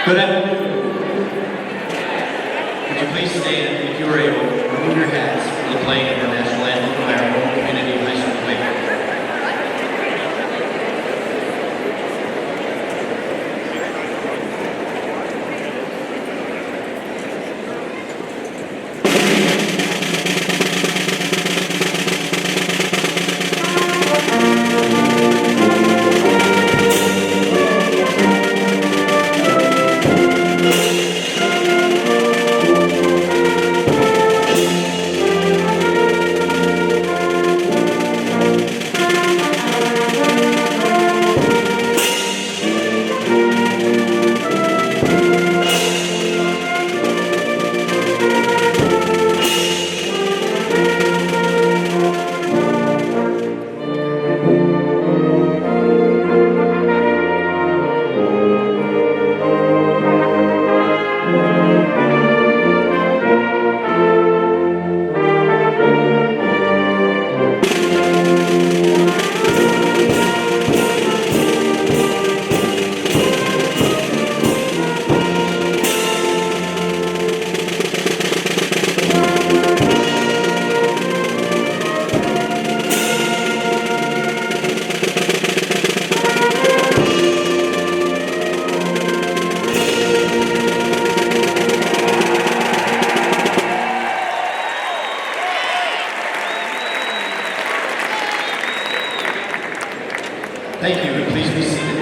Good afternoon. Would you please stand, if you are able, remove your hats for the playing of the national anthem by our own community high school playground. Thank you, and please be seated.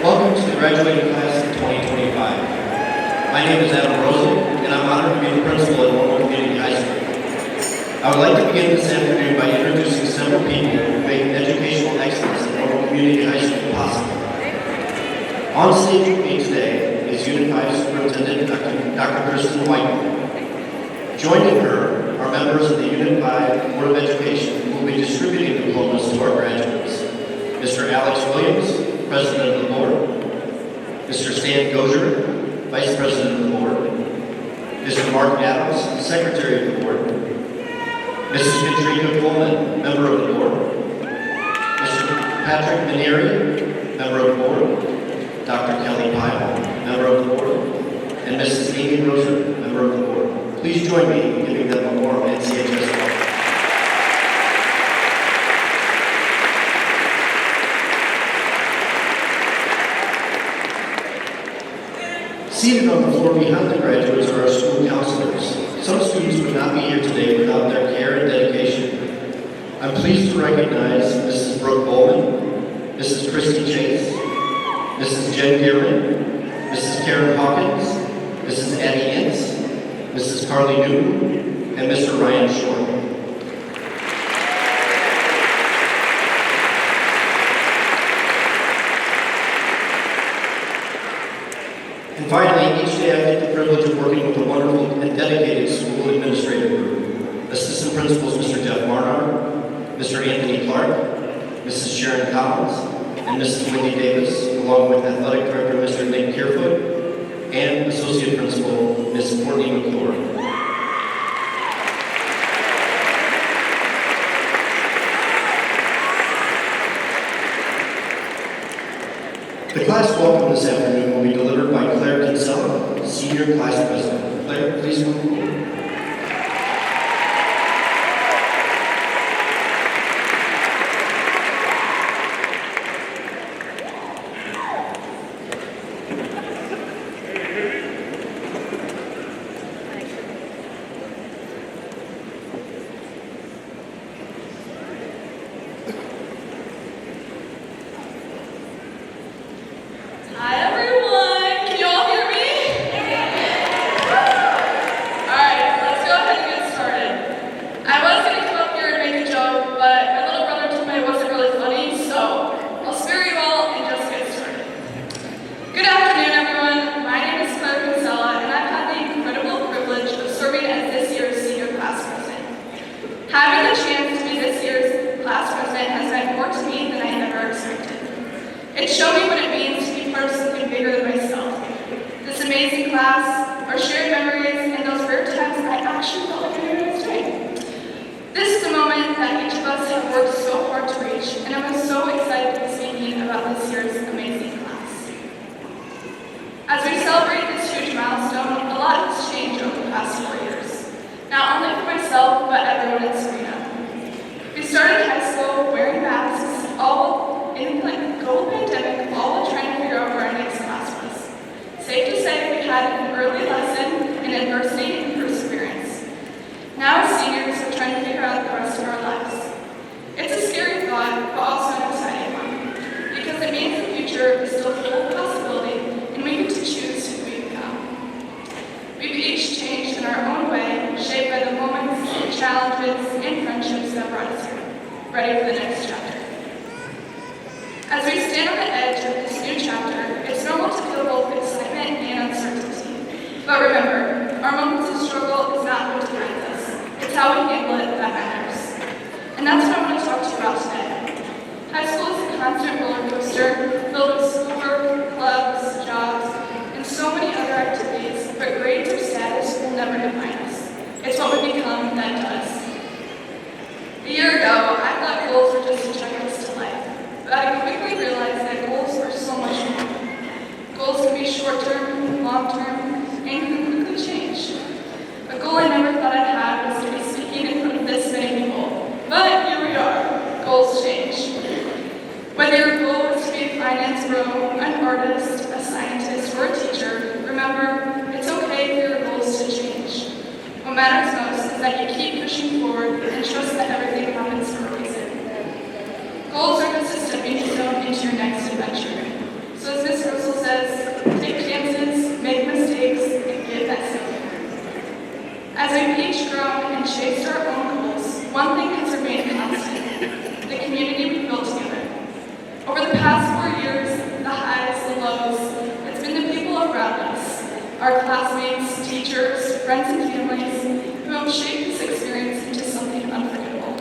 Welcome to the graduating class of 2025. My name is Adam Rosen, and I'm honored to be the principal at Normal Community High School. I would like to begin this afternoon by introducing several people who make educational excellence at Normal Community High School possible. On stage with me today is Unit 5 Superintendent Dr. Kristen White. Joining her are members of the Unit 5 Board of Education who will be distributing diplomas to our graduates. Mr. Alex Williams, President of the Board. Mr. Stan Gozier, Vice President of the Board. Mr. Mark Adams, Secretary of the Board. Mrs. Katrina Coleman, Member of the Board. Mr. Patrick Maneri, Member of the Board. Dr. Kelly Pyle, Member of the Board. And Mrs. Amy Roser, Member of the Board. Please join me in giving them a warm NCHS welcome. Seated on the floor behind the graduates are our school counselors. Some students would not be here today without their care and dedication. I'm pleased to recognize Mrs. Brooke Bowman, Mrs. Christy Chase, Mrs. Jen Gearin, Mrs. Karen Hawkins, Mrs. Addie Ince, Mrs. Carly Newton, and Mr. Ryan Short. And finally, each day I get the privilege of working with a wonderful and dedicated school administrative group. Assistant principals Mr. Jeff Marnar, Mr. Anthony Clark, Mrs. Sharon Collins, and Mrs. Wendy Davis, along with athletic director Mr. Nick Kierfoot, and associate principal Ms. Courtney McClure. The class welcome this afternoon will be delivered by Claire Kinsella, Senior Class President. Claire, please come forward. Hi everyone, can you all hear me? everyone at Serena. We started high school wearing masks, all in the global pandemic, all while trying to figure out where our next class was. Safe to say we had an early lesson in adversity and perseverance. Now as seniors, we're trying to figure out the rest of our lives. It's a scary thought, but also an exciting one, because it means the future is still full of possibility, and we get to choose who we become. We've each changed in our own way, shaped by the moments, challenges, and friendships that brought us here, ready for the next chapter. As we stand on the edge of this new chapter, it's normal to feel both excitement and uncertainty. But remember, our moments of struggle is not what defines us. It's how we handle it that matters. And that's what I want to talk to you about today. High school is a constant roller coaster filled with schoolwork, clubs, jobs, and so many other activities, but grades or status will never define us. It's what we become that does. A year ago, I thought goals were just a checklist to life, but I quickly realized that goals are so much more. Goals can be short-term, long-term, and can quickly change. A goal I never thought I'd have was to be speaking in front of this many people. But here we are. Goals change. Whether your goal is to be a finance bro, an artist, a scientist, or a teacher, remember, it's okay for your goals to change. What matters most is that you keep pushing forward and trust that everything happens for a reason. Goals are just a stepping stone into your next adventure. So as Ms. Russell says, take chances, make mistakes, and get that stuff. As we've each grown and chased our own goals, one thing has remained constant: the community we built together. Over the past 4 years, the highs, the lows, it's been the people around us, our classmates, teachers, friends, and families who have shaped this experience into something unforgettable.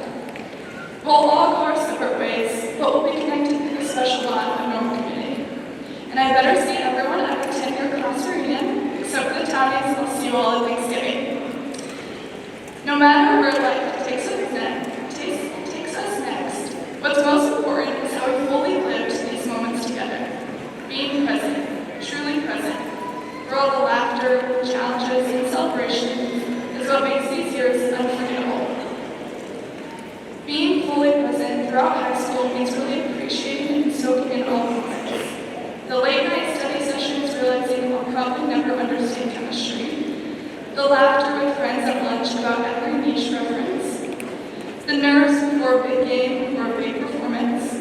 We'll all go our separate ways, but we'll be connected through the special bond of normal community. And I better see everyone at the 10-year class reunion, except for the townies. I'll see you all at Thanksgiving. No matter where life takes us next, what's most important is how we fully lived these moments together. Being present, truly present, through all the laughter, challenges, and celebration is what makes these years unforgettable. Being fully present throughout high school means really appreciating and soaking in all the moments. The late night study sessions realizing I'll probably never understand chemistry. The laughter with friends at lunch about every niche reference. The nerves before a big game or a big performance.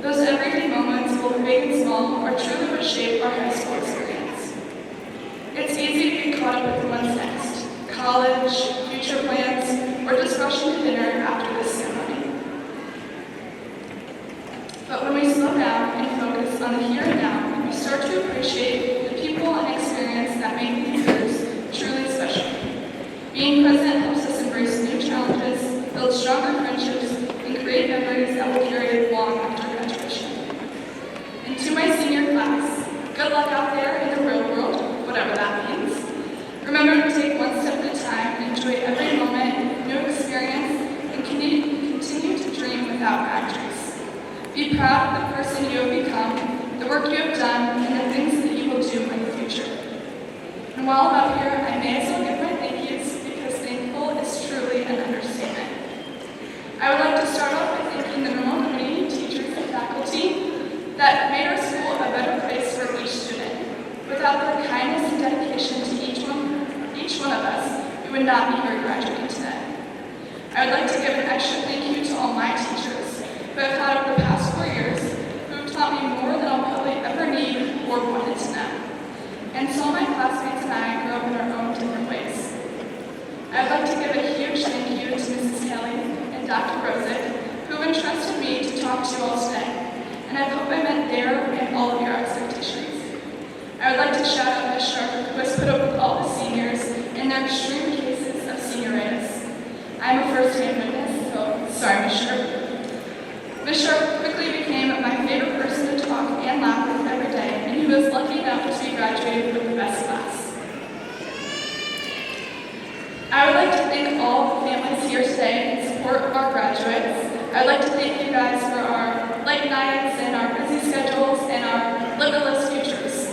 Those everyday moments, both big and small, are truly what shape our high school experience. It's easy to get caught up with what's next: college, future plans, or just rushing to dinner after this ceremony. But when we slow down and focus on the here and now, we start to appreciate the people and experience that make these years truly special. Being present helps us embrace new challenges, build stronger friendships, and create memories that will carry long after graduation. And to my senior class, good luck out there in the real world, whatever that means. Remember to take one step at a time, enjoy every moment, new experience, and continue to dream without boundaries. Be proud of the person you have become, the work you have done, and the things that you will do in the future. And while I'm up here, I may as well give my thank yous, because thankful is truly an understatement. I would like to start off by thanking the normal community, teachers, and faculty that made our school a better place for each student. Without their kindness and dedication to each one of us, we would not be here graduating today. I would like to give an extra thank you to all my teachers who I've had over the past 4 years, who have taught me more than I'll probably ever need or wanted to know. And so my classmates and I grew up in our own different ways. I would like to give a huge thank you to Mrs. Kelly and Dr. Rosick, who entrusted me to talk to you all today, and I hope I met their and all of your expectations. I would like to shout out Ms. Sharp, who has put up with all the seniors in their extreme cases of senioritis. I'm a first-hand witness, so sorry, Ms. Sharp. Ms. Sharp quickly became my favorite person to talk and laugh with every day, and he was lucky enough to be graduated with the best class. I would like to thank all the families here today in support of our graduates. I'd like to thank you guys for our late nights and our busy schedules and our limitless futures.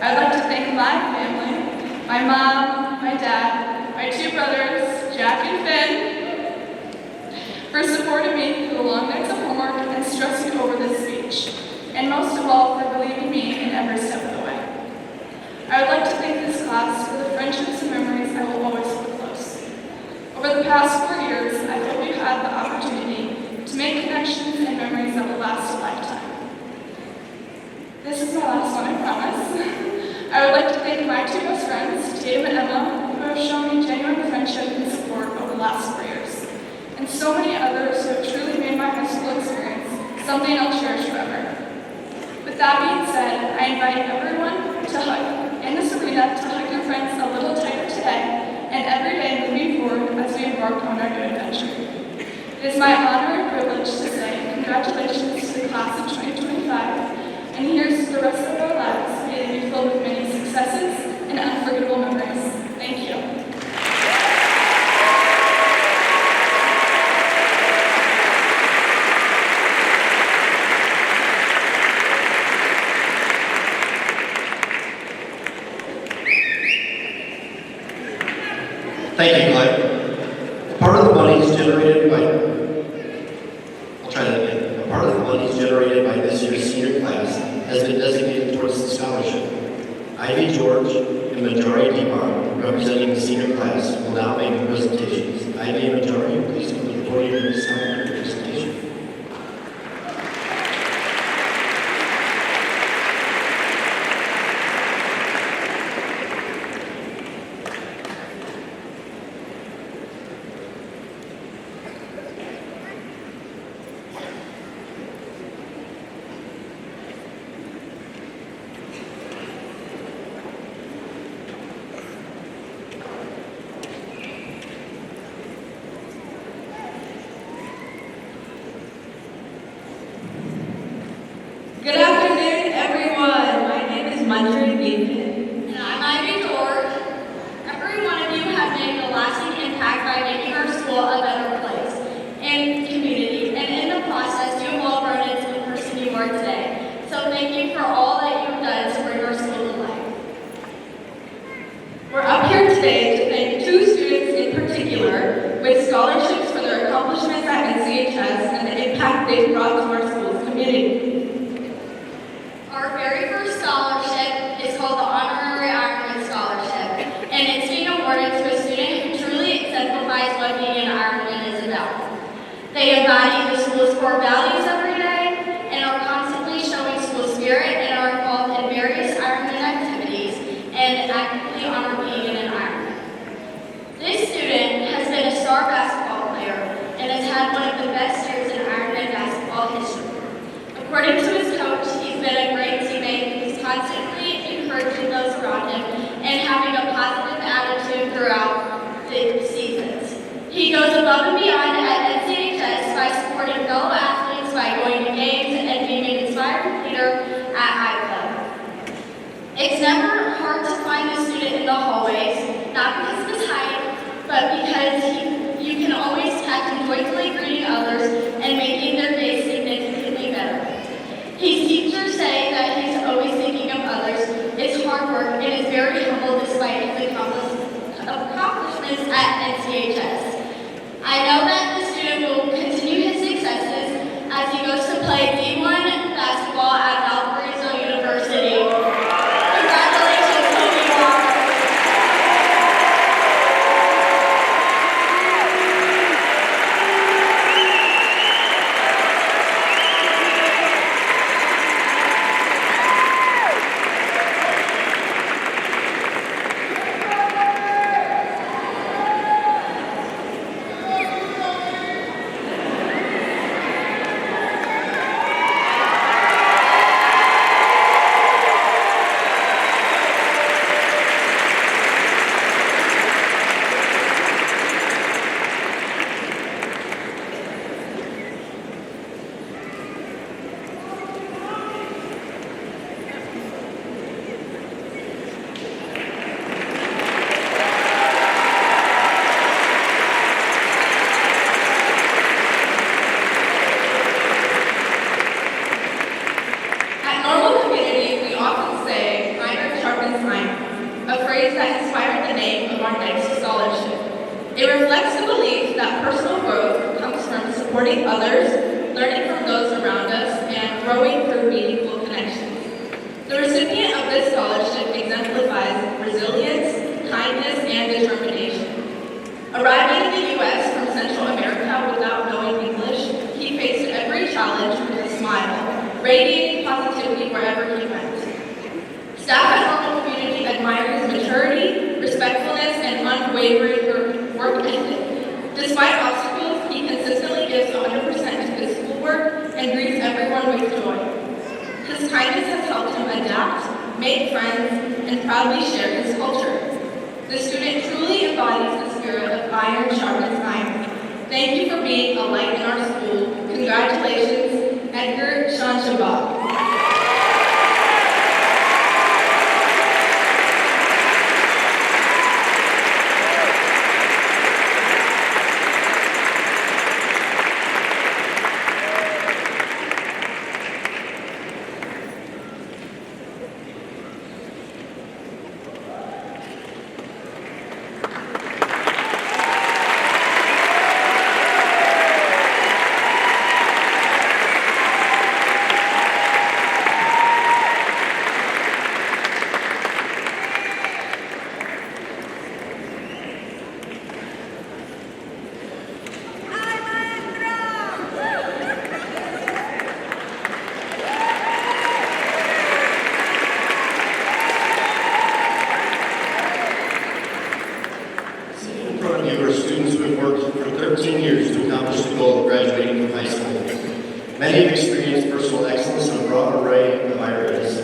I'd like to thank my family, my mom, my dad, my 2 brothers, Jack and Finn, supported me through the long nights of homework and stressing over this speech, and most of all for believing me in every step of the way. I would like to thank this class for the friendships and memories I will always hold close. Over the past 4 years, I hope you had the opportunity to make connections and memories that will last a lifetime. This is my last one, I promise. I would like to thank my two best friends, Tatum and Emma, who have shown me genuine friendship and support over the last 4 years, and so many others who have truly made my high school experience something I'll cherish forever. With that being said, I invite everyone to hug in this arena to hug your friends a little tighter today and every day moving forward as we embark on our new adventure. It is my honor and privilege to say congratulations to the class of 2025, and here's to the rest of our lives. May they be filled with many successes and unforgettable memories. Thank you. Thank you, Clay. Part of the monies generated by this year's senior class has been designated towards the scholarship. Ivy George and Majari Depart, representing the senior class, will now make the presentations. Ivy and Majari, please come to the podium and sign your presentation. Good afternoon, everyone. My name is Marjorie Beaton. And I'm Ivy George. Every one of you has made a lasting impact by making our school a better place and community. And in the process, you have all grown into the person you are today. So thank you for all that you've done to bring our school to life. We're up here today to thank two students in particular with scholarships for their accomplishments at NCHS and the impact they've brought to our school's community. Our very first scholarship is called the Honorary Ironman Scholarship, and it's being awarded to a student who truly exemplifies what being an Ironman is about. They embody the school's core values every day and are constantly showing school spirit and are involved in various Ironman activities and actively honor being an Ironman. This student has been a star basketball player and has had one of the best years in Ironman basketball history. According to his coach, he's been a great teammate who's constantly encouraging those around him and having a positive attitude throughout the seasons. He goes above and beyond at NCHS by supporting fellow athletes by going to games and being an inspiring leader at iClub. It's never hard to find a student in the hallways, not because of his height, but because you can always catch him joyfully greeting others and making their day significantly better. His teachers say that he's always thinking of others, is hard work, and is very humble despite his accomplishments at NCHS. I know that the student will continue his successes as he goes to play D1 basketball at Valparaiso University. Congratulations, Toby Walker. a phrase that inspired the name of our next scholarship. It reflects the belief that personal growth comes from supporting others, learning from those around us, and growing through meaningful connections. The recipient of this scholarship exemplifies resilience, kindness, and determination. Arriving in the U.S. from Central America without knowing English, he faced every challenge with a smile, radiating positivity wherever he went. Staff at Normal Community admire his maturity, respectfulness, and unwavering work ethic. Despite obstacles, he consistently gives 100% to his schoolwork and greets everyone with joy. His kindness has helped him adapt, make friends, and proudly share his culture. The student truly embodies the spirit of iron sharpens iron. Thank you for being a light in our school. Congratulations, Edgar Shanshabak. Students who have worked for 13 years to accomplish the goal of graduating from high school. Many have experienced personal excellence in a broad array of areas,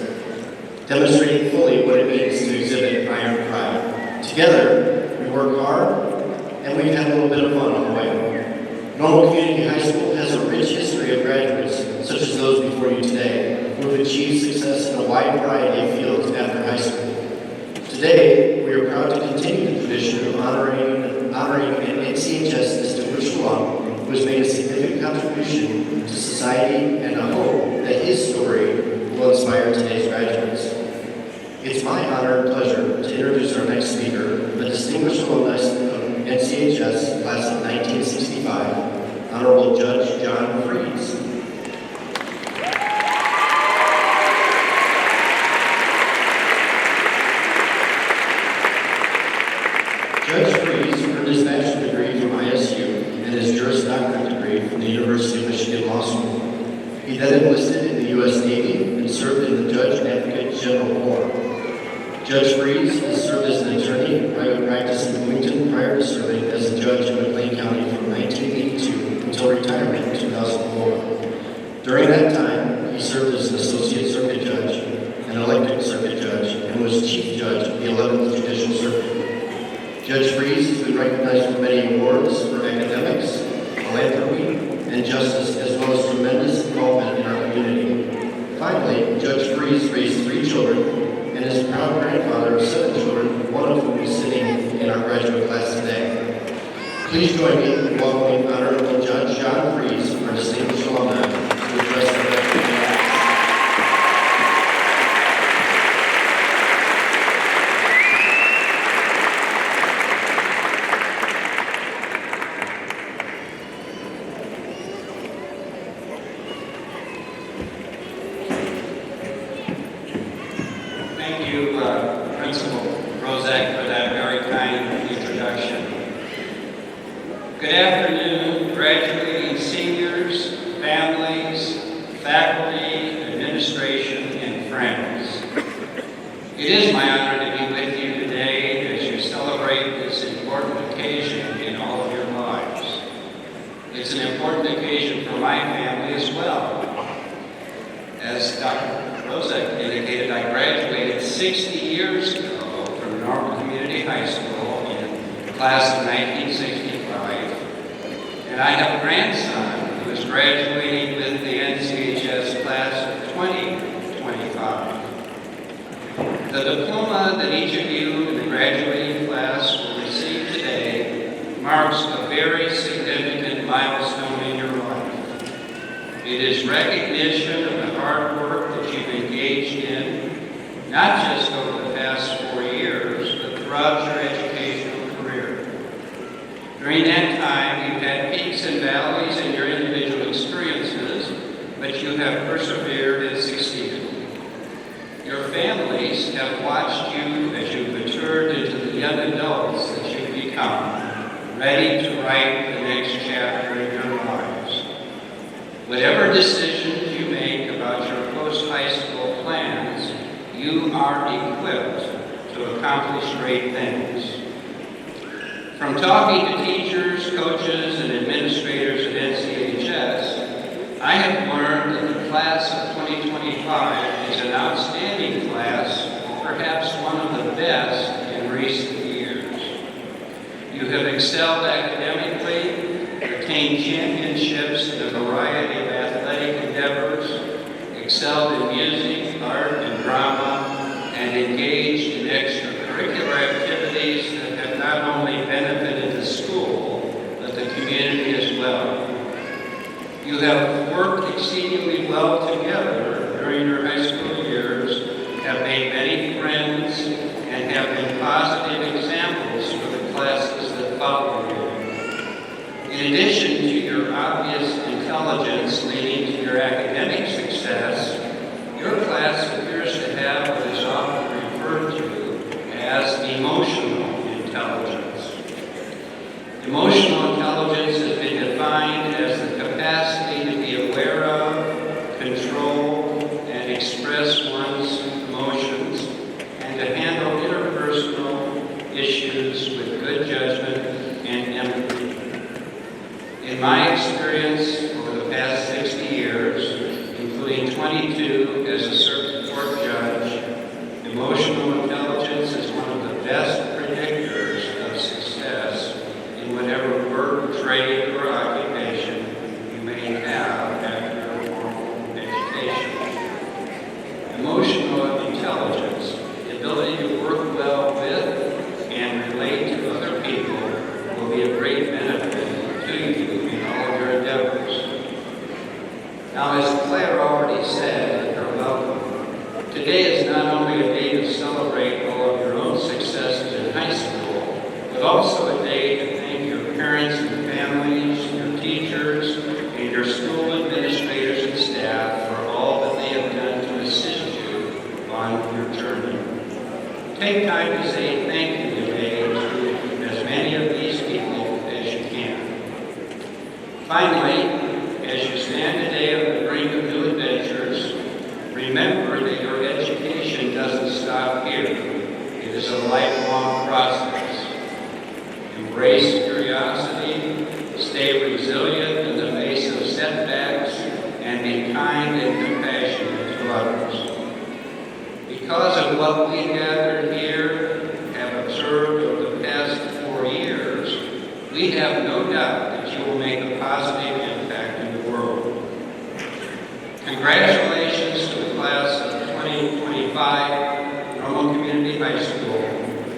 demonstrating fully what it means to exhibit iron pride. Together, we work hard, and we've had a little bit of fun on the way. Normal Community High School has a rich history of graduates, such as those before you today, who have achieved success in a wide variety of fields after high school. Today, we are proud to continue the tradition of honoring an NCHS distinguished alum who has made a significant contribution to society, and I hope that his story will inspire today's graduates. It's my honor and pleasure to introduce our next speaker, a distinguished alumnus of NCHS class of 1965, Honorable Judge John Freeze. Judge Freeze earned his bachelor's degree from ISU and his Juris Doctorate degree from the University of Michigan Law School. He then enlisted in the U.S. Navy and served in the Judge Advocate General Corps. Judge Freeze has served as an attorney in private practice in Bloomington prior to serving as a judge in McLean County from 1982 until retirement in 2004. During that time, he served as an associate circuit judge, an elected circuit judge, and was chief judge of the 11th Judicial Circuit. Judge Freeze has been recognized for many awards for academics, philanthropy, and justice, as well as tremendous involvement in our community. Finally, Judge Freeze raised 3 children and is a proud grandfather of 7 children, one of whom is sitting in our graduate class today. Please join me in welcoming Honorable Judge John Freeze, our distinguished alumni, to address the graduate. Thank you, Principal Rozak, for that very kind introduction. Good afternoon, graduating seniors, families, faculty, administration, and friends. It is my honor to be with you today as you celebrate this important occasion in all of your lives. It's an important occasion for my family as well. As Dr. Rozak indicated, I graduated 60 years ago from Normal Community High School in the class of 1965, and I have a grandson who is graduating with the NCHS class of 2025. The diploma that each of you in the graduating class will receive today marks a very significant milestone in your life. It is recognition of the hard work that you've engaged in, not just over the past 4 years, but throughout your educational career. During that time, you've had peaks and valleys in your individual experiences, but you have persevered and succeeded. Your families have watched you as you've matured into the young adults that you've become, ready to write the next chapter in your lives. Whatever decisions you make about your post-high school plans, you are equipped to accomplish great things. From talking to teachers, coaches, and administrators at NCHS, I have learned that the class of 2025 is an outstanding class, perhaps one of the best in recent years. You have excelled academically, attained championships in a variety of athletic endeavors, excelled in music, art, and drama, and engaged in extracurricular activities that have not only benefited the school, but the community as well. You have worked exceedingly well together during your high school years, have made many friends, and have been positive examples for the classes that follow you. In addition to your obvious intelligence leading to your academic success, your class appears to have what is often referred to as emotional intelligence. Emotional intelligence has been defined as the capacity to be aware of, control, and express one's emotions, and to handle interpersonal issues with good judgment and empathy. In my experience over the past 60 years, including 22 as a circuit court judge, emotional intelligence is one of the best predictors of success in whatever work, trade, or occupation you may have after a formal education. Emotional intelligence, the ability to work well with and relate to other people, will be a great benefit to you in all of your endeavors. Now, as Claire already said in her welcome, today is not only a day to celebrate all of your own successes in high school, but also a day to thank your parents and families, your teachers, and your school administrators and staff for all that they have done to assist you on your journey. Take time to say thank you today to as many of these people as you can. Finally, as you stand today on the brink of new adventures, remember that your education doesn't stop here. It is a lifelong process. Embrace curiosity, stay resilient in the face of setbacks, and be kind and compassionate to others. Because of what we gathered here have observed over the past 4 years, we have no doubt that you will make a positive impact in the world. Congratulations to the class of 2025 Normal Community High School.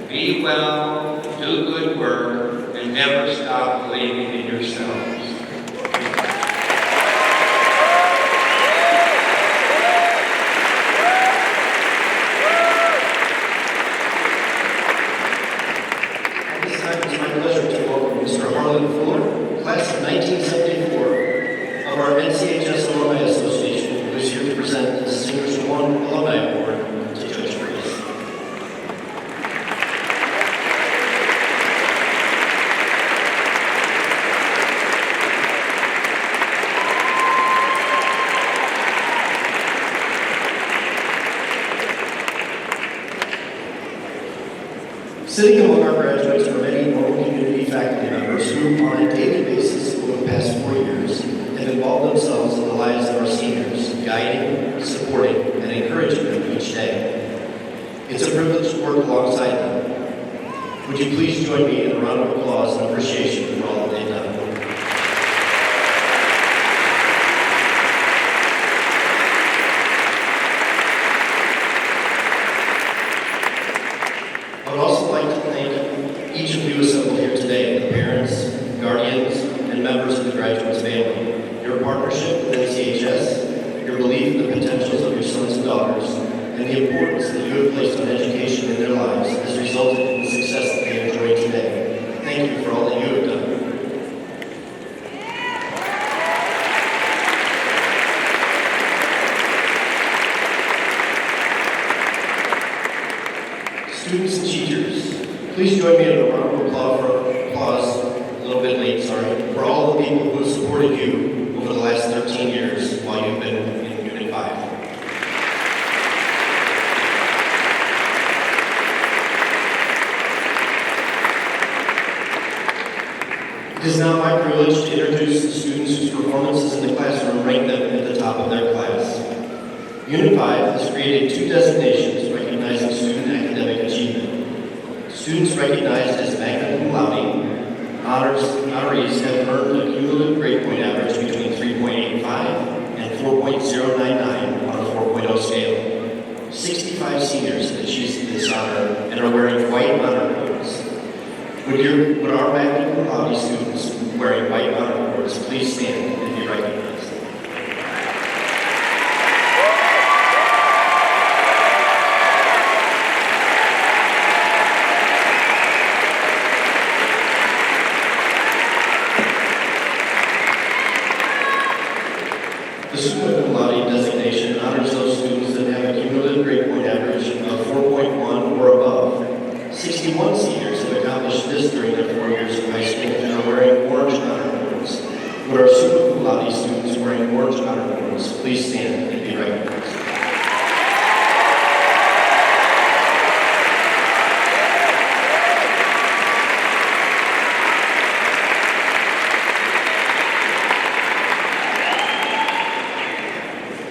Be well, do good work, and never stop believing in yourselves. At this time, it's my pleasure to welcome Mr. Harlan Fuller, class of 1974 of our NCHS Alumni Association, who is here to present the Distinguished One Alumni Award to Judge Grace. Sitting among our graduates are many Normal Community faculty members who, on a daily basis over the past 4 years, have involved themselves in the lives of our seniors, guiding, supporting, and encouraging them each day. It's a privilege to work alongside them. Would you please join me in a round of applause and appreciation for all that they've done? I would also like to thank each of you assembled here today, the parents, guardians, and members of the graduates family. Your partnership with NCHS, your belief in the potentials of your sons and daughters, and the importance that you have placed on education in their lives has resulted in the success that they enjoy today. Thank you for all that you have done. It is now my privilege to introduce the students whose performances in the classroom rank them at the top of their class. Unit 5 has created 2 designations recognizing student academic achievement. Students recognized as magna cum laude honorees have earned a cumulative grade point average between 3.85 and 4.099 on a 4.0 scale. 65 seniors achieved this honor and are wearing white honor codes. Would our magna cum laude students wearing white honor codes please stand and be recognized? The summa cum laude designation honors those students that have a cumulative grade point average of 4.1 or above. 61 seniors have accomplished this during their 4 years of high school and are wearing orange honor codes. Would our summa cum laude students wearing orange honor codes please stand and be recognized?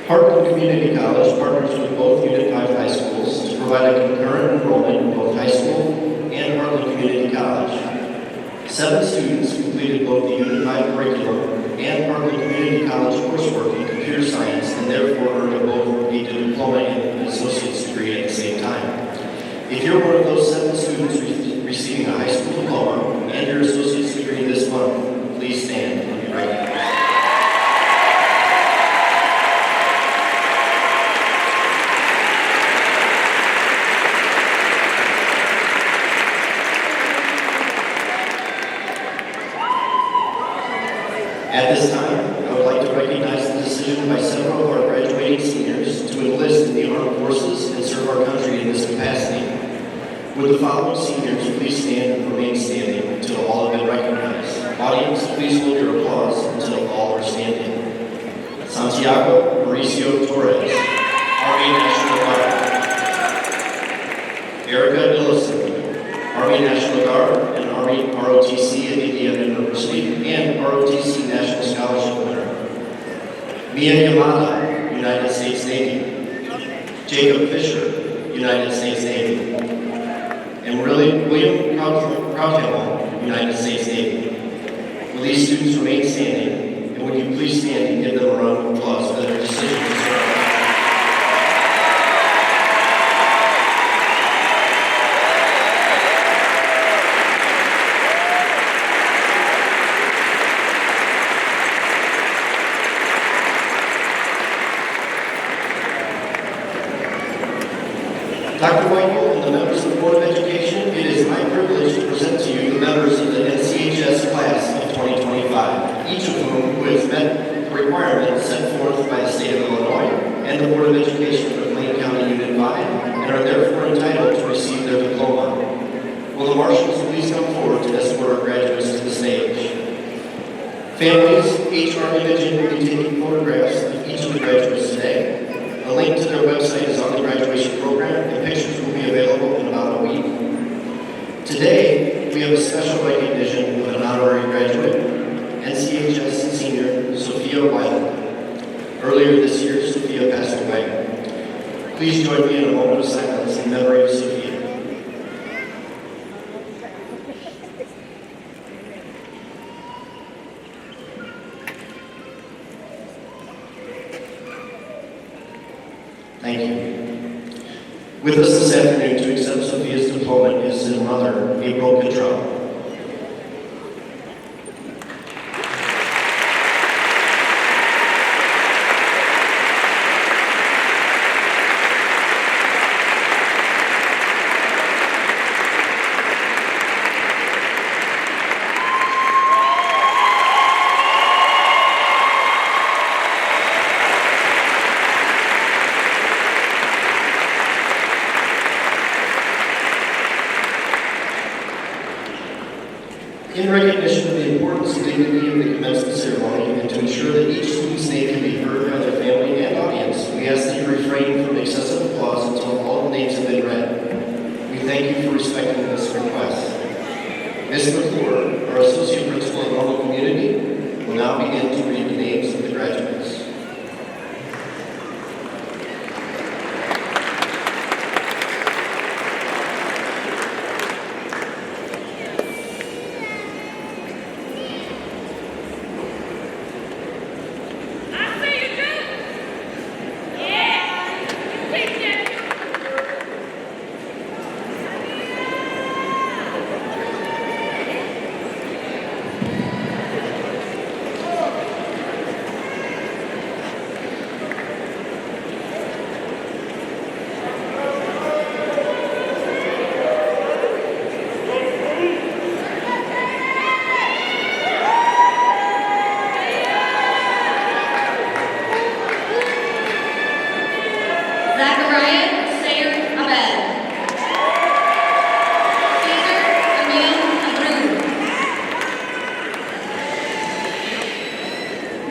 Heartland Community College partners with both Unit 5 high schools to provide a concurrent enrollment in both high school and Heartland Community College. 7 students completed both the Unit 5 curriculum and Heartland Community College coursework in computer science and therefore earned both a diploma and an associate's degree at the same time. If you're one of those 7 students receiving a high school diploma and your associate's degree this month, please stand and be recognized. At this time, I would like to recognize the decision by several of our graduating seniors to enlist in the armed forces and serve our country in this capacity. Would the following seniors please stand and remain standing until all have been recognized? Audience, please hold your applause until all are standing. Santiago Mauricio Torres, Army National Guard. Erica Dillison, Army National Guard and Army ROTC at Indiana University and ROTC National Scholarship winner. Mia Yamada, United States Navy. Jacob Fisher, United States Navy. And William Krauthamel, United States Navy. Will these students remain standing? And would you please stand and give them a round of applause for their decision to serve? Dr. Whitehill and the members of the Board of Education, it is my privilege to present to you the members of the NCHS class of 2025, each of whom has met the requirements set forth by the state of Illinois and the Board of Education for Plain County Unit 5 and are therefore entitled to receive their diploma. Will the marshals please come forward to escort our graduates to the stage? Families, HR Imaging will be taking photographs of each of the graduates today. A link to their website is on the graduation program, and pictures will be available in about a week. Today, we have a special recognition of an honorary graduate, NCHS senior Sophia Wild. Earlier this year, Sophia passed away. Please join me in a moment of silence in memory of Sophia. Thank you. With us this afternoon to accept Sophia's diploma is his mother, April Cottrell. In recognition of the importance and dignity of the commencement ceremony and to ensure that each student's name can be heard by their family and audience, we ask that you refrain from excessive applause until all the names have been read. We thank you for respecting this request. Ms. McClure, our Associate Principal at Normal will now begin to read the names of the graduates. Zachariah Sayer Abed. Caesar Emil Abreu.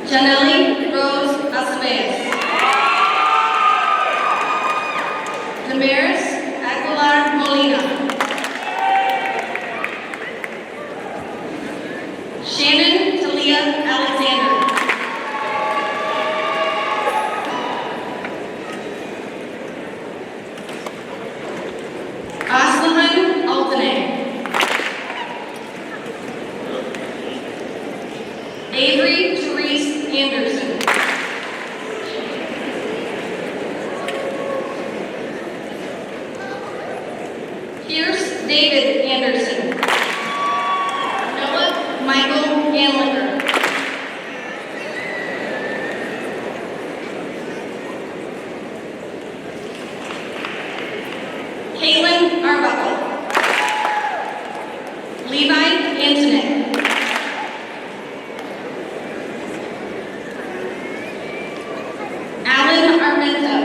Janelle Rose Acevedo. Damaris Aguilar Molina. Shannon Talia Alexander. Aslahan Altanay. Avery Therese Anderson. Pierce David Anderson. Noah Michael Ganlicker. Caitlin Arbuckle. Levi Antonin. Alan Armenta.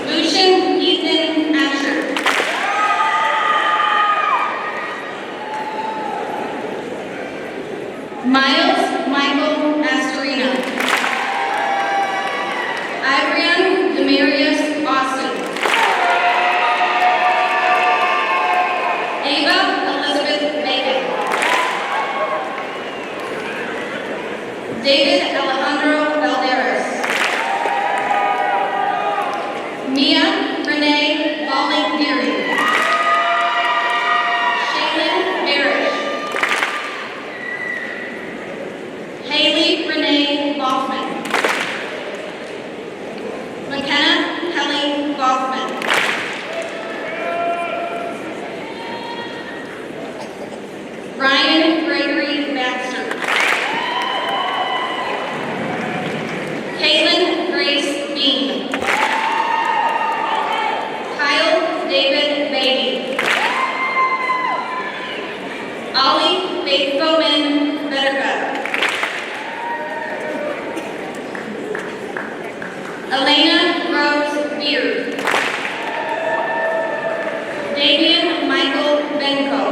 Lucian Ethan Asher. Miles Michael Astorina. Ivrian Demarius Austin. Ava Elizabeth Bacon. David Alejandro Valderas. Mia Renee Balling Deary. Shaylin Barish. Haley Renee Loffman. McKenna Kelly Goffman. Ryan Gregory Baxter. Caitlin Grace Bean. Kyle David Beatty. Ollie Faith Bowman Bettergut. Elena Rose Beard. Damian Michael Benko.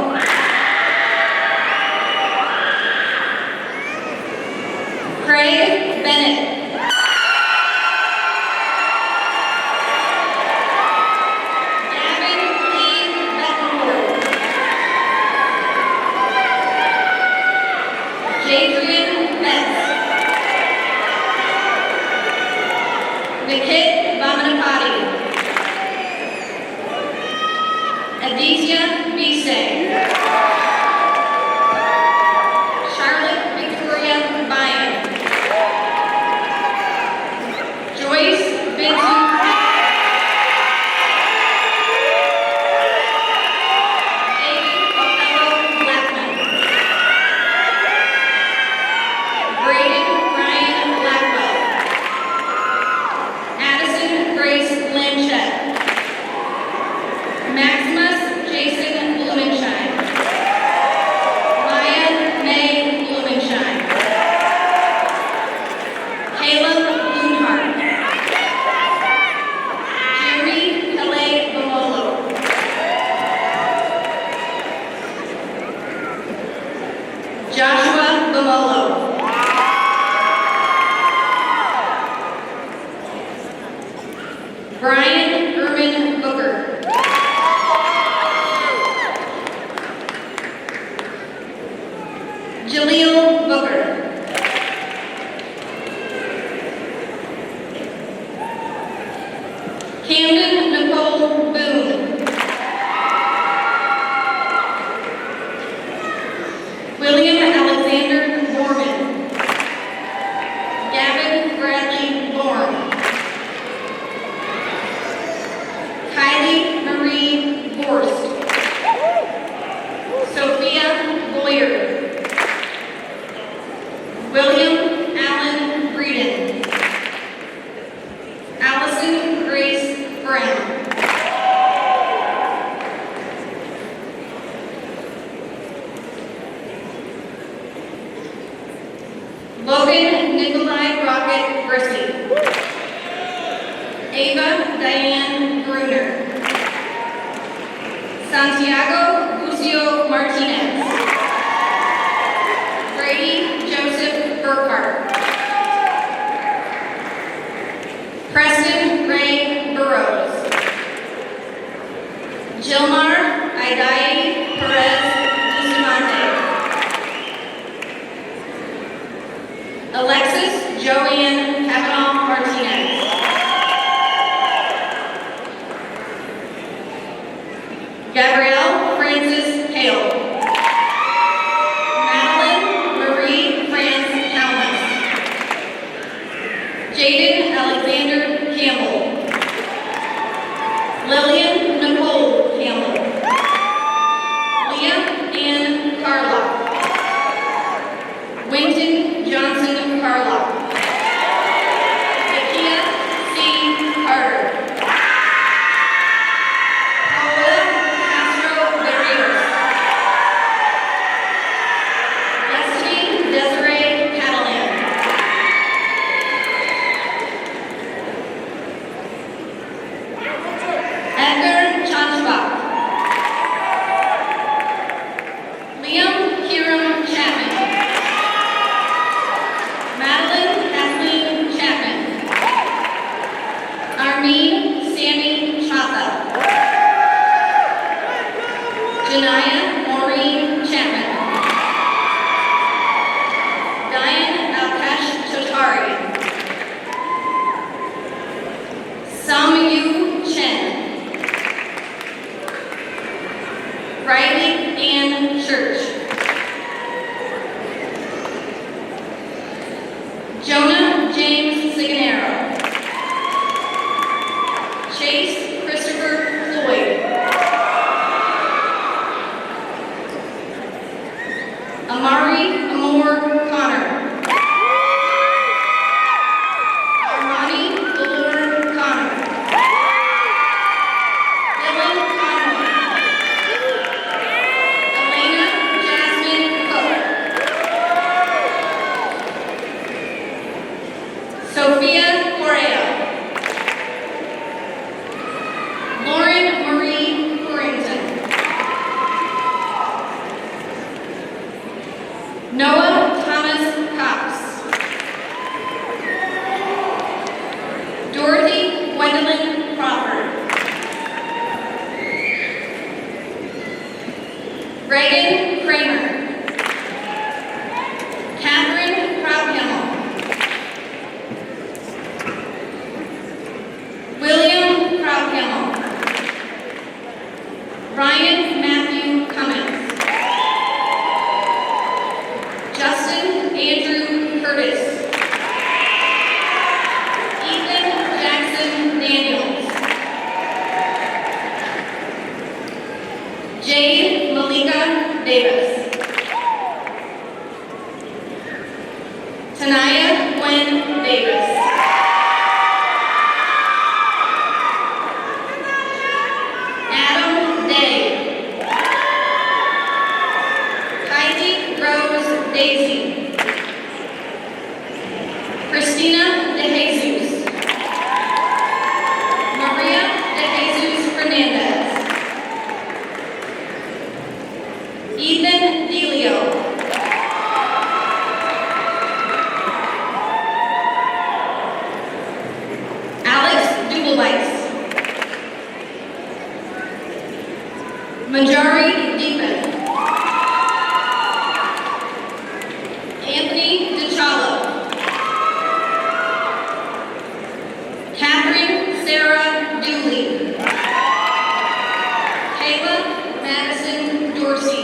Craig Bennett. Gavin Lee Bettencourt. Jadrian Betts. Vikit Vamanapati. Aditya Bise. Charlotte Victoria Byan. Joyce Bintu. David Othello Blackman. Braden Ryan Blackwell. Addison Grace Blanchett. Maximus Jason Blumenshine. Maya May Blumenshine. Caleb Bloomhart. Jeremy Calais Bamolo. Joshua Bamolo. Brian Erwin Booker. Logan Nikolai Rocket Brisky. Ava Diane Bruner. Santiago Lucio Martinez. Brady Joseph Burkhart. Preston Ray Burrows. Jilmar Idai Perez Bustamante. Alexis Joanne Kavanaugh Martinez. Gabrielle Francis Hale. Madeline Marie France Talmas. Jaden Alexander Campbell. Lillian Nicole Campbell. Leah Ann Carlock. Winton Johnson Carlock. Nakia C. Carter. Paola Castro Barrios. Destiny Desiree Catalan. Edgar Chanchbach. Liam Hiram Chapman. Madeline Kathleen Chapman. Armin Sammy Chapa. Janaya Maureen Chapman. Diane Alkash Totari. Samyu Chen. Riley Ann Church. Jonah James Siganero. Chase Christopher Floyd. Amari Amor Connor. Armani Valor Connor. Dylan Conway. Elena Jasmine Cook. Sophia Correa. Lauren Marie Corrington. Noah Thomas Cox. Dorothy Gwendolyn Crawford. Reagan Kramer. Catherine Proudhimmel. William Proudhimmel. Ryan Matthew Cummins. Justin Andrew Curtis. Ethan Jackson Daniels. Jade Malika Davis. Tanaya Gwen Davis. Adam Day. Kylie Rose Daisy. Christina De Jesus. Maria De Jesus Fernandez. Ethan DeLeo. Alex Dubelites. Manjari Deepan. Anthony DiCialo. Catherine Sarah Dooley. Kayla Madison Dorsey.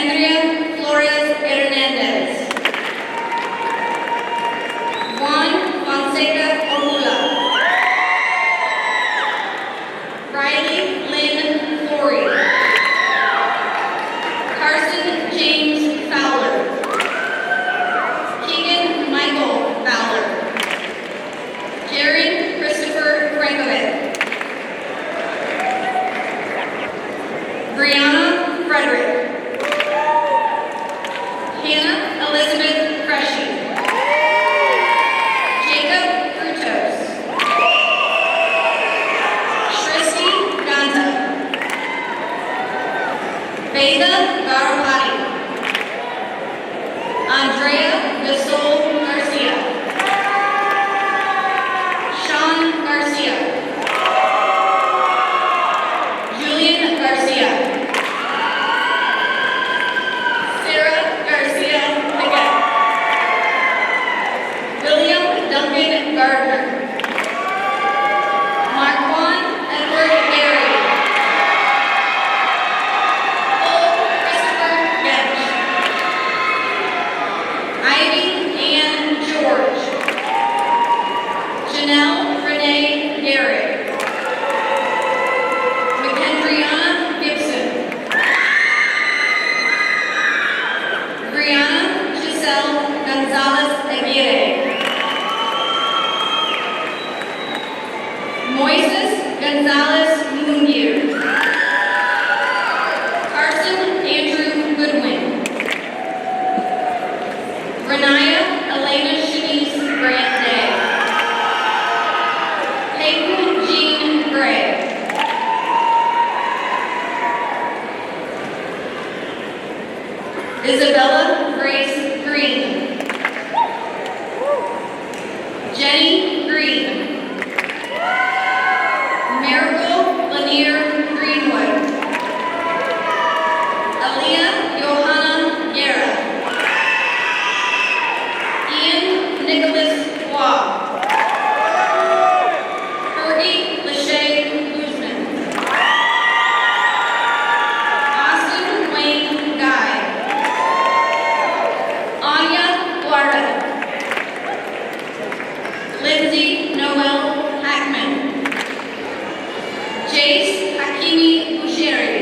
Andrea Flores Hernandez. Juan Fonseca Orula. Riley Lynn Forey. Carson James Fowler. Keegan Michael Fowler. Jared Christopher Frankovic. Brianna Frederick. Hannah Elizabeth Freshy. Jacob Frutos. Tristy Ganta. Veda Garapati. Andrea Gasol Garcia. Sean Garcia. Julian Garcia. Sarah Garcia Pickett. William Duncan Gardner. Marquand Edward Gary. Cole Christopher Gench. Ivy Ann George. Janelle Renee Garrett. McKendriana Gibson. Brianna Giselle Gonzalez Aguirre. Moises Gonzalez Munir. Carson Andrew Goodwin. Renaya Elena Shanice Grant Day. Peyton Jean Gray. Isabella Grace Green. Jenny Green. Miracle Lanier Greenwood. Aaliyah Johanna Guerra. Ian Nicholas Waugh. Fergie Lachey Guzman. Austin Wayne Guy. Anya Guarda. Lindsay Noel Hackman. Jace Hakimi Bushiri.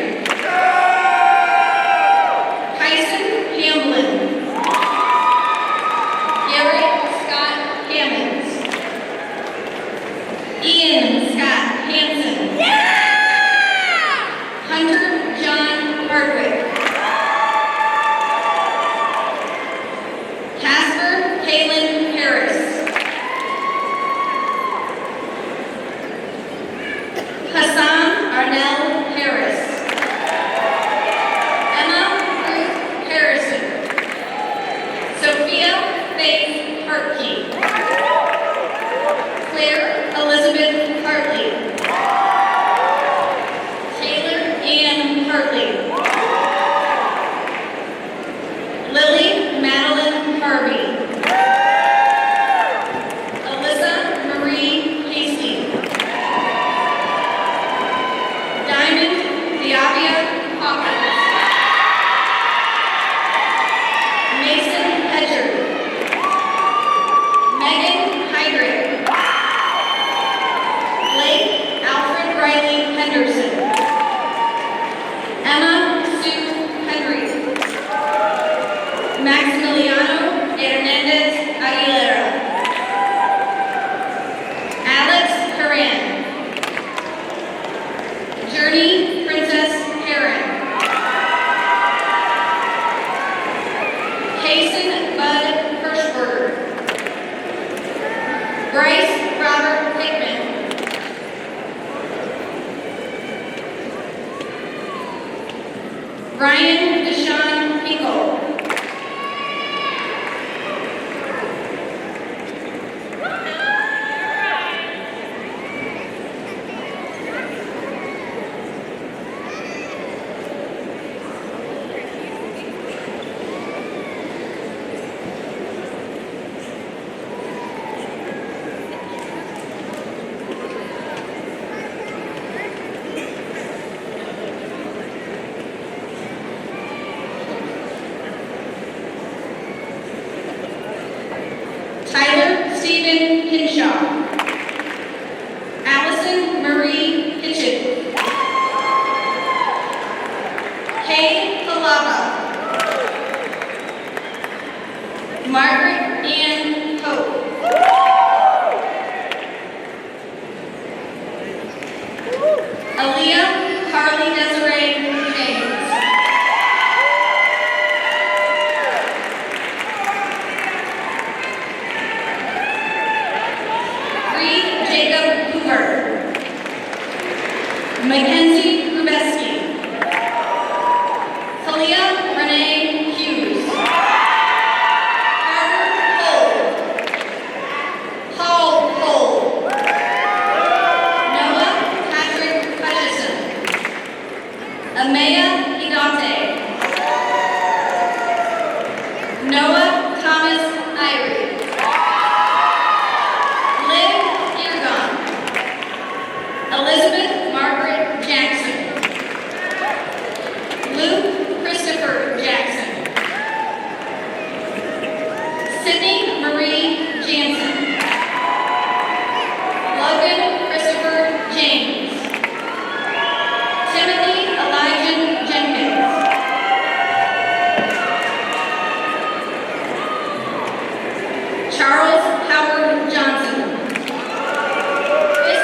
Hinshaw. Allison Marie Hitchin. Kay Halava. Margaret Ann Hope. Aaliyah Carly Desiree James. Reed Jacob Hoover. Mackenzie Rubeski. Talia Renee Hughes. Carter Cole. Paul Cole. Noah Patrick Hutchison. Amaya Hidate. Noah Thomas Irie. Liv Irgon. Elizabeth Margaret Jackson. Luke Christopher Jackson. Sydney Marie Jansen. Logan Christopher James. Timothy Elijah Jenkins. Charles Howard Johnson. Chris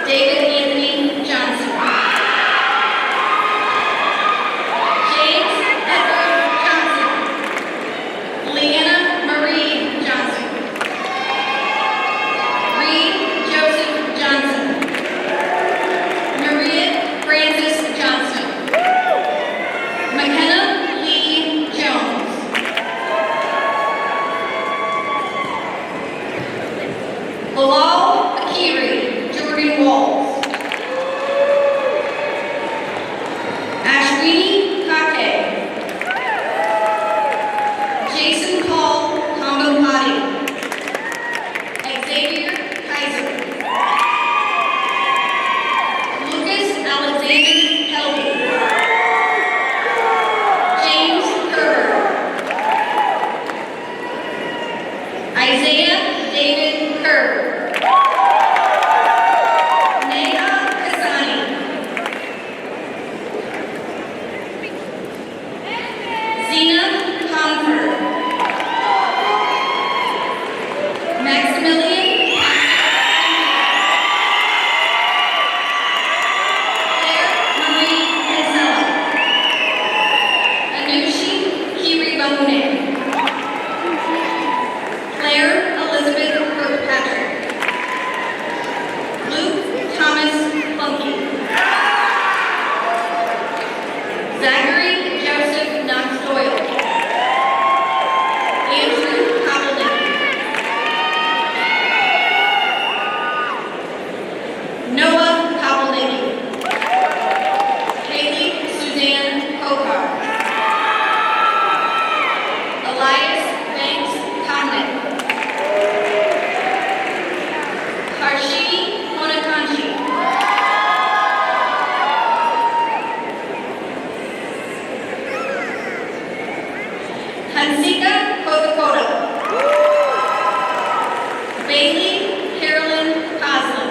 David Anthony Johnson. James Edward Johnson. Leanna Marie Johnson. Reed Joseph Johnson. Maria Francis Johnson. McKenna Lee Jones. Bilal Akiri Jordan Walls. Ashwini Kake. Jason Paul Kambapati. Xavier Kaiser. Lucas Alexander Helby. James Herbert. Isaiah David Kerr. Neha Kasani. Zena Comfort. Maximilian Claire Marie Kinsella. Anushi Kiribamune. Claire Elizabeth Kirkpatrick. Luke Thomas Plunky. Zachary Joseph Knox Doyle. Andrew Koppelnicki. Noah Koppelnicki. Haley Suzanne Kokar. Elias Banks Connick. Harshini Monakanchi. Hansika Kothakota. Bailey Carolyn Coslin.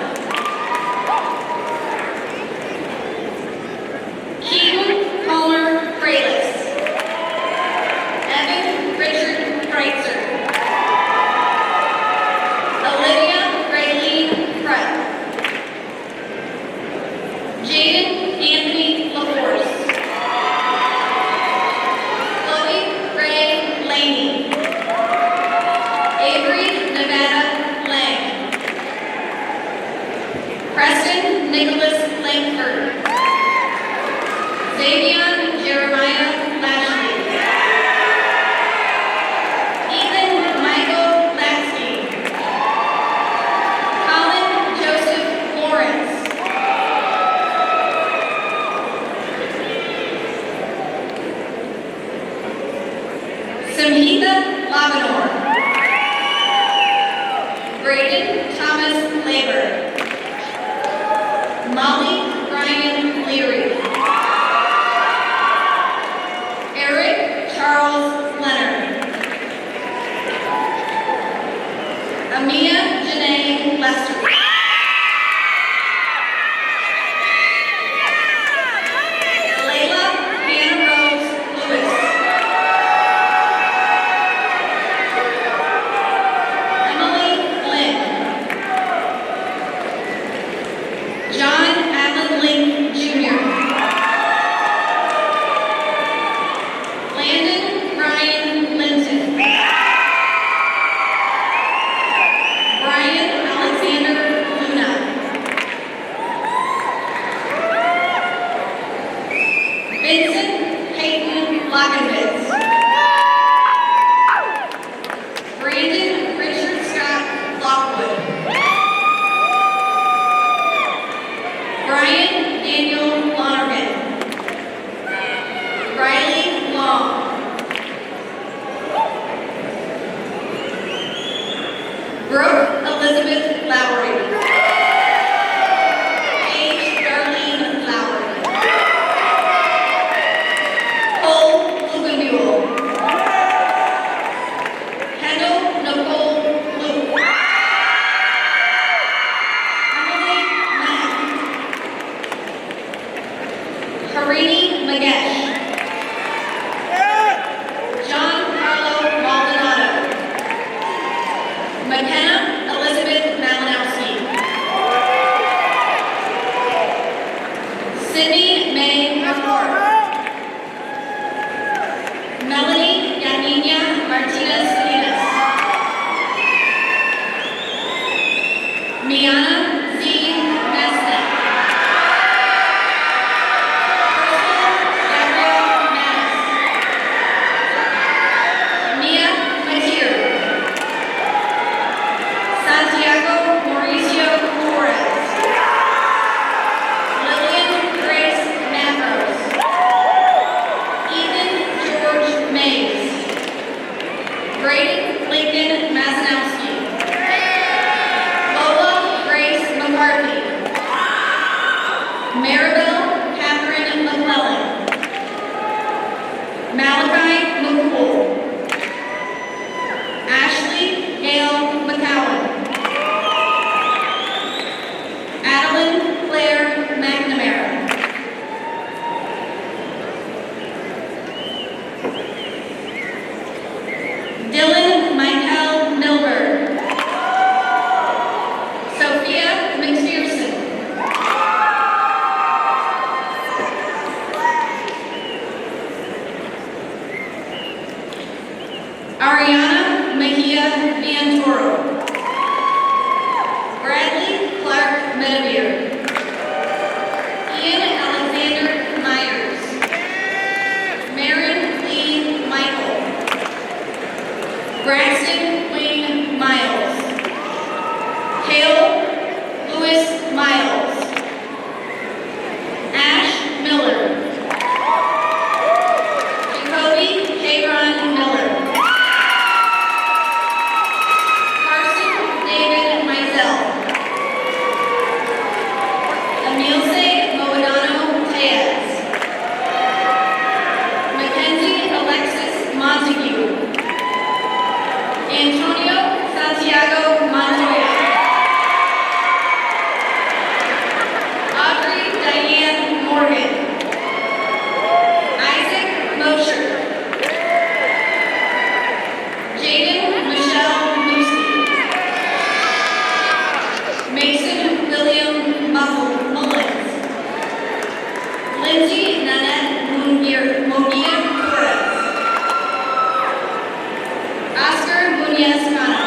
Keaton Palmer Fraless. Evan Richard Kreitzer. Olivia Raylene Pratt. Jaden Anthony LaForce. Chloe Ray Laney. Avery Nevada Lang. Preston Nicholas Langford. Xavion Jeremiah Lashley. Ethan Michael Latsky. Colin Joseph Lawrence. Samhita Lavanor. Braden Thomas Labor. Molly Ryan Leary. Eric Charles Leonard. Amia Janae Martinez Salinas. Miana Z. Nesnet. Gabriel Manis. Mia Matir. Santiago Mauricio Flores. Lillian Grace Mavros. Ethan George Mays. Braden Lincoln Mazinowski. Lola Grace McCarthy. Maribel Catherine McClellan. Malachi McCool. Ashley Gail McCowan. Adeline Claire McNamara. Dylan Michael Milberg. Sophia McPherson. Ariana Mejia Viantoro. Bradley Clark Medevere. Ian Alexander Myers. Marin Lee Michael. Braxton Wayne Miles. Hale Lewis Miles. Ash Miller. Jacoby Hayron Miller. Carson David Mizell. Emilce Moedano Tejas. Mackenzie Alexis Montague. Antonio Santiago Montoya. Audrey Diane Morgan. Isaac Mosher. Jaden Michelle Lucy. Mason William Mullins. Lindsay Nanette Munguia Torres. Oscar Muñez Cano.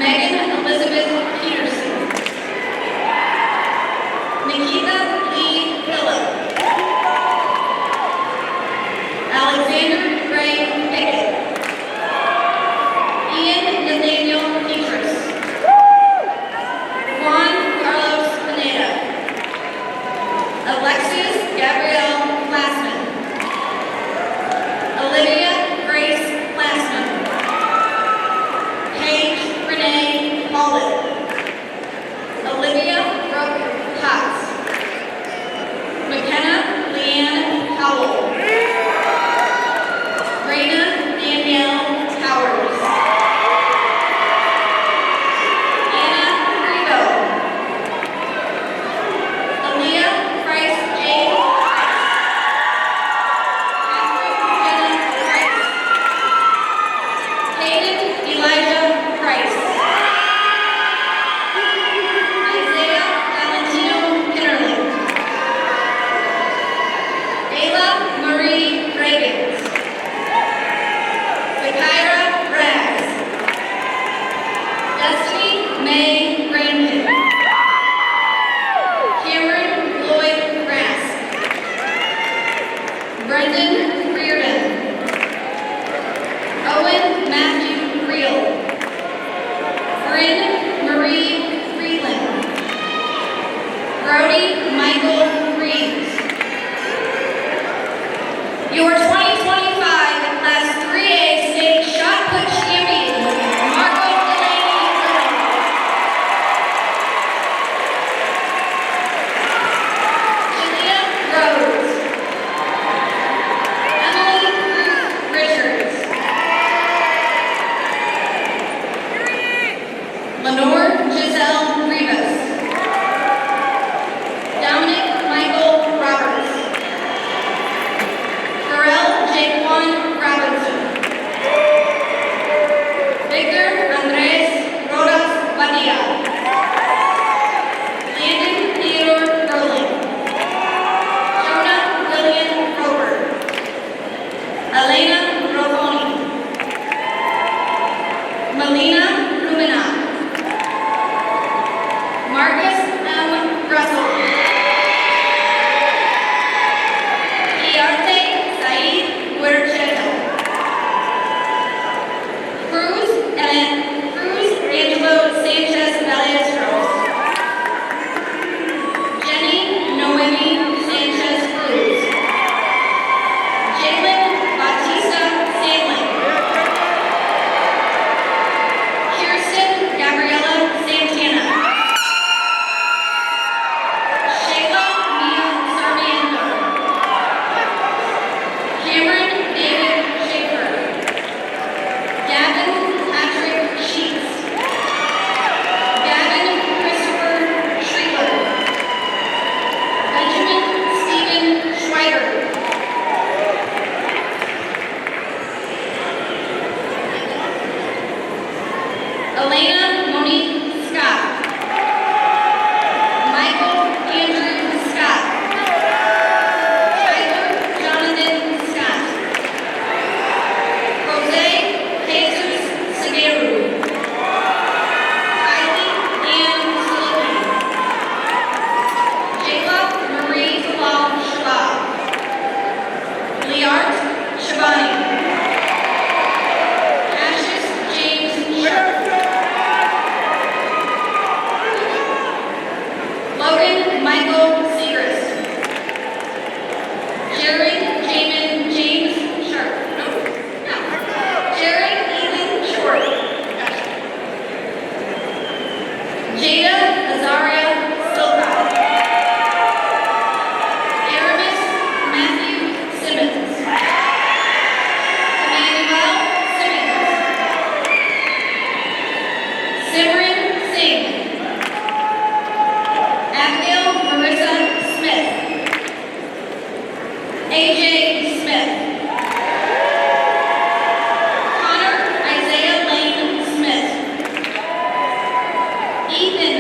Megan Elizabeth Peterson. Nikita Lee Phillip. Alexander Gray Pickett. Ian Nathaniel Petrus. Juan Carlos Pineda. Alexis Gabrielle Glassman. Olivia Grace Glassman. Paige Renee Pollitt. Olivia Brooke Cox. McKenna Leanne Howell. Raina Danielle Towers. Anna Rigo. Aaliyah Price Jane Price. Catherine Jenna Price. Hayden Elijah Price. Isaiah Valentino Kinnerly. Ayla Marie Reagans. Vikaira Rags. Destiny May Brandon. Cameron Lloyd Grass. Brendan Reardon. Owen Matthew Reel. Bryn Marie Freeland. Brody Michael Reeves. Your 2025 Class 3A State Shot Put Champion, Marco Delaney Riddle. Julia Rhodes. Emily Ruth Richards. Lenore Giselle Rivas. Dominic Michael Roberts. Pharrell Jaquan Robinson. Victor Andres Rodas Badia. Landon Theodore Rowling. Jonah William Roper. Elena Rovoni. Melina Lumina. Marcus M. Russell. Iarte Said Huercheto. Cruz Angelo Sanchez Ballesteros. Jenny Noemi Sanchez Cruz. Jalen Bautista Sandling. Kirsten Gabriela Santana. Shayla Mia Sarmiento. Cameron David Schaefer. Gavin Patrick Sheets. Gavin Christopher Schreckler. Benjamin Stephen Schweiger. Elena Monique Scott. Michael Andrew Scott. Tyler Jonathan Scott. Jose Jesus Segueru. Kylie Ann Sullivan. Jayla Marie Law Shabab. Liart Shabani. Ashes James Sharp. Logan Michael Segrist. Jerry Jamin James Sharp. No. Jerry Ethan Short. Jada Azaria Silva. Aramis Matthew Simmons. Emmanuel Simmons. Simran Singh. Abigail Marissa Smith. AJ Smith. Connor Isaiah Lane Smith. Ethan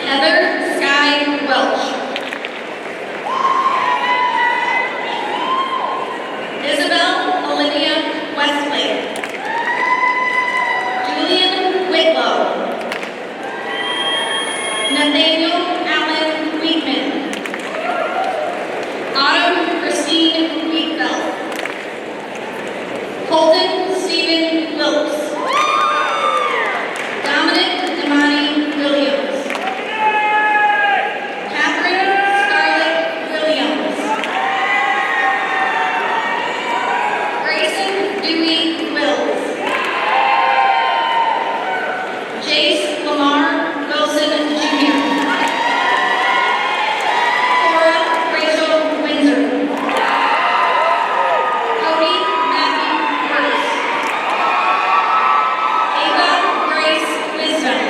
Heather Sky Welch. Isabel Olivia Westlake. Julian Whitlow. Nathaniel Allen Wheatman. Autumn Christine Wheatbelt. Colton Stephen Wilkes. Dominic Imani Williams. Catherine Scarlett Williams. Grayson Dewey Wills. Jace Lamar Wilson Jr. Cora Rachel Windsor. Cody Matthew Hurst. Ava Grace Wisdom.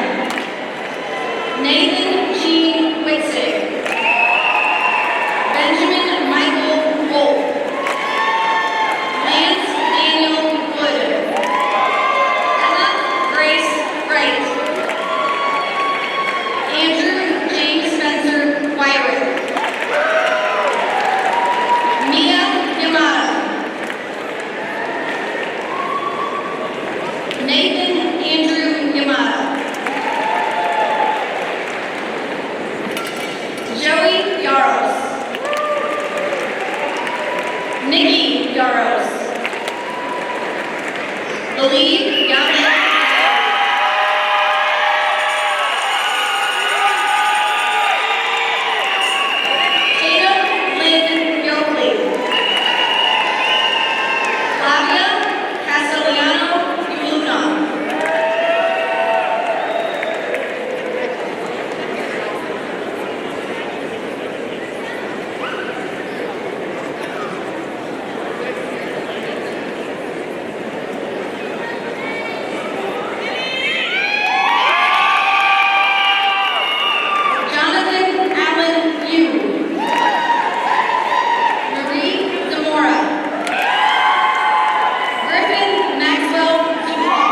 Nathan G. Witzig. Benjamin Michael Wolf. Lance Daniel Wood. Emma Grace Wright. Andrew James Spencer Wyrick. Mia Yamada. Nathan Andrew Yamada. Joey Yaros. Nikki Yaros. Believe Yamada. Tatum Lynn Yoakley. Flavia Castellano Uluna. Jonathan Allen Yu. Marie Zamora. Griffin Maxwell Duval.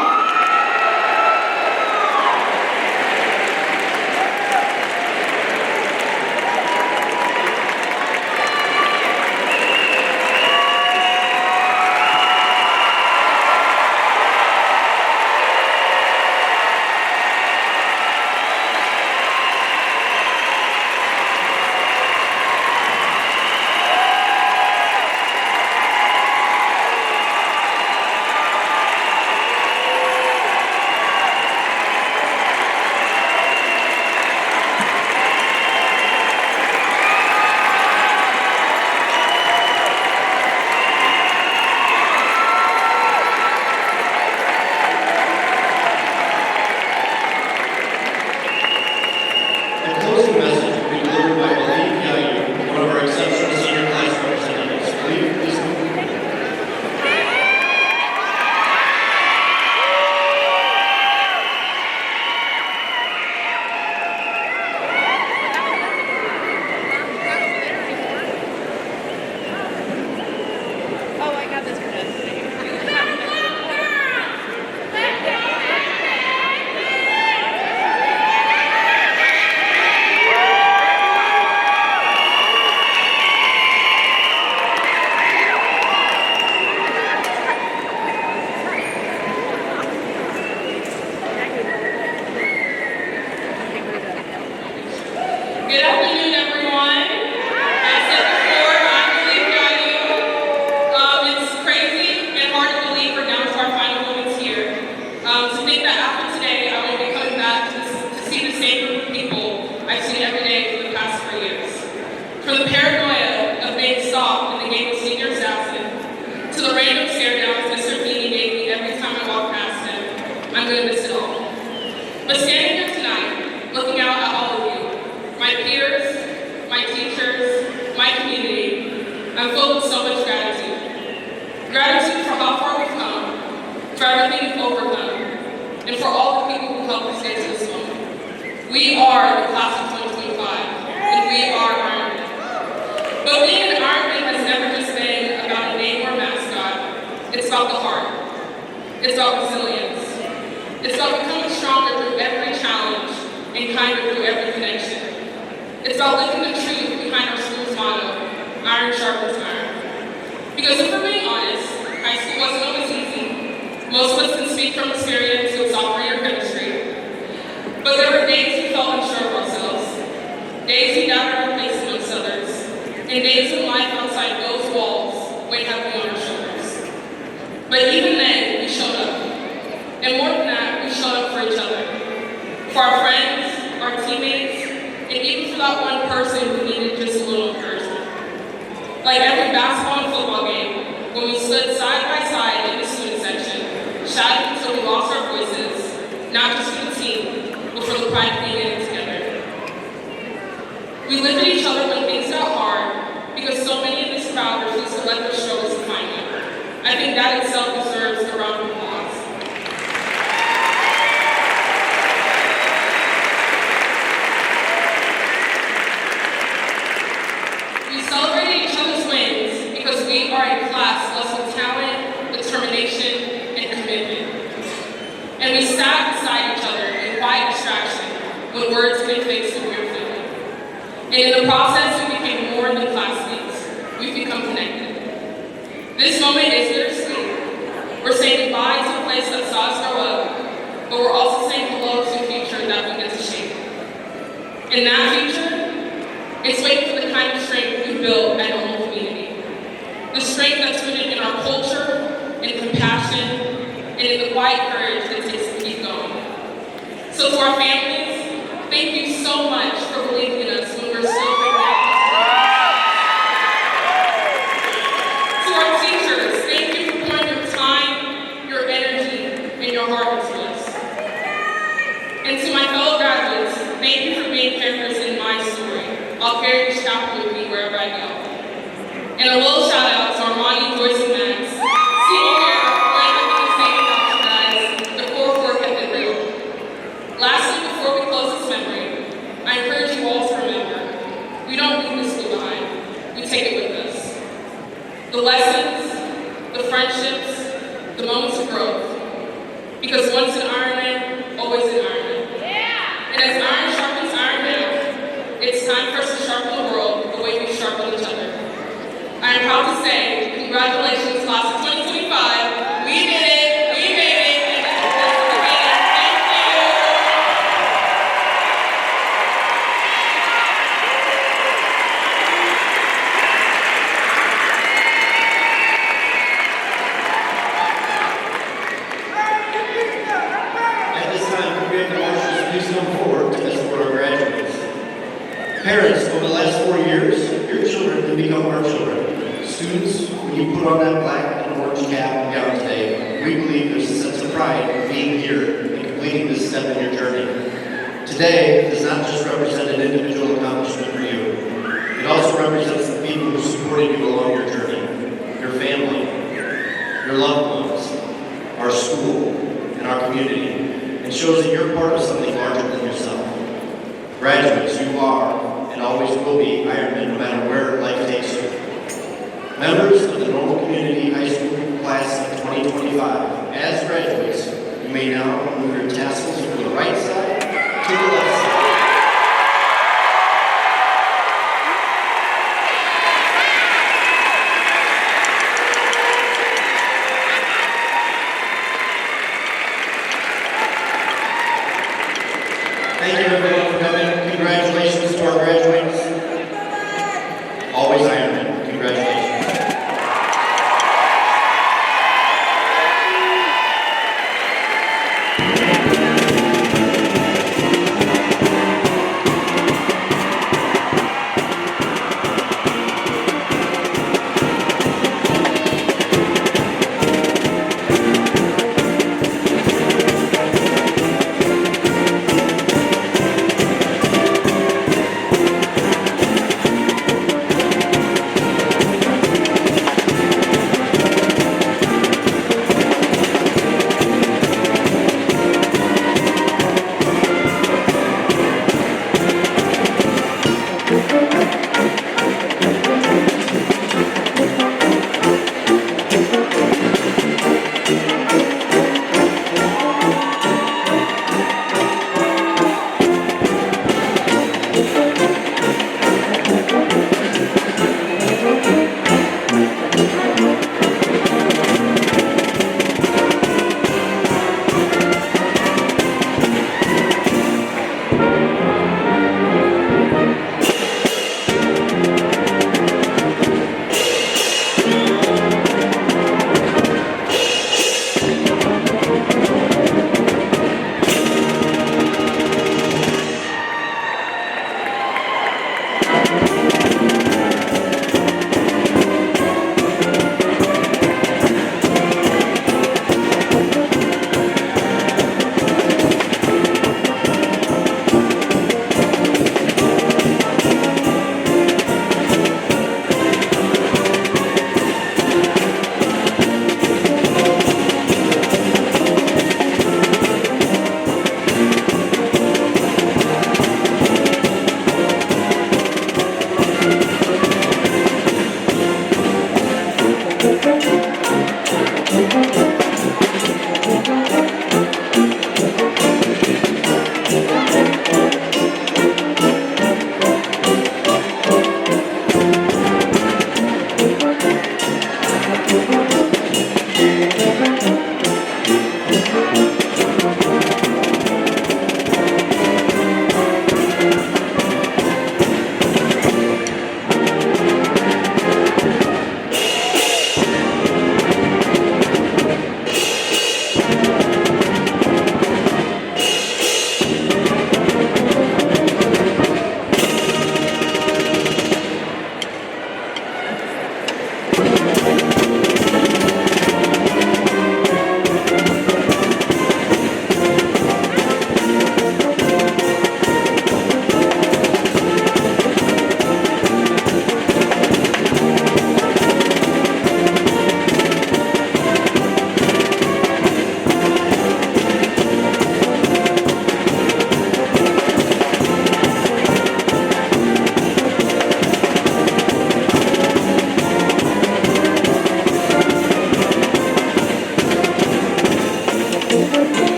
The closing message will be delivered by Believe Yayu, one of our exceptional senior class representatives. Believe, please come. Oh, I got this for this. Good afternoon, everyone. As I said before, I'm Believe Yayu. It's crazy and hard to believe we're down to our final moments here. To think that after today, I will be coming back to see the same group of people I've seen every day for the past 4 years. From the paranoia of being stalked in the game of senior assassin, to the random stare downs Mr. Beanie gave me every time I walk past him, I'm going to miss it all. But standing here tonight, looking out at all of you, my peers, my teachers, my community, I'm filled with so much gratitude. Gratitude for how far we've come, for everything we've overcome, and for all the people who helped us get to this moment. We are the class of 2025, and we are Ironman. But being an Ironman has never just been about a name or mascot. It's about the heart. It's about resilience. It's about becoming stronger through every challenge and kinder through every connection. It's about living the truth behind our school's motto, iron sharpens iron. Because if we're being honest, high school wasn't always easy. Most of us can speak from experience with sophomore year chemistry. But there were days we felt unsure of ourselves, days we doubted our place amongst others, and days when life outside those walls weighed heavily on our shoulders. But even then, we showed up. And more than that, we showed up for each other. For our friends, our teammates, and even for that one person who needed just a little encouragement. Like every basketball and football game, when we stood side by side in the student section, shouting until we lost our voices, not just for the team, but for the pride of being in it together. We lifted each other when things got hard, because so many in this crowd refused to let their struggles define them. I think that itself deserves a round of applause. We celebrated each other's wins because we are a class blessed with talent, determination, and commitment. And we sat beside each other in quiet distraction when words couldn't fix what we were feeling. And in the process, we became more than classmates. We've become connected. This moment is bittersweet. We're saying goodbye to a place that saw us grow up, but we're also saying hello to a future that we get to shape. And that future, it's waiting for the kind of strength we built at Normal Community. The strength that's rooted in our culture, in compassion, and in the quiet courage that it takes to keep going. So to our families, thank you so much for believing in us when we're still figuring out. To our teachers, thank you for pouring your time, your energy, and your heart into us. And to my fellow graduates, thank you for being characters in my story. I'll carry this chapter with me wherever I go. And a little shout out to Armani, Joyce, and Max. Senior year, where I have been saying about you guys, the core work has been real. Lastly, before we close this memory, I encourage you all to remember, we don't leave this school behind, we take it with us. The lessons, the friendships, the moments of growth. Because once an Ironman, always an Ironman. And as iron sharpens iron now, it's time for us to sharpen the world the way we sharpen each other. I am proud to say, congratulations, class of 2025. We did it, we made it, and this is the beginning. Thank you. At this time, we have the marshals please come forward to escort our graduates. Parents, over the last 4 years, your children have become our children. Students, when you put on that black and orange cap and gown today, we believe there's a sense of pride in being here and completing this step in your journey. Today does not just represent an individual accomplishment for you. It also represents the people who supported you along your journey, your family, your loved ones, our school, and our community, and shows that you're part of something larger than yourself. Graduates, you are and always will be Ironmen no matter where life takes you. Members of the Normal Community High School class of 2025, as graduates, you may now move your tassels from the right side to the left side. Thank you everyone for coming. Congratulations to our graduates. Always Ironman. Congratulations.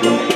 Thank you.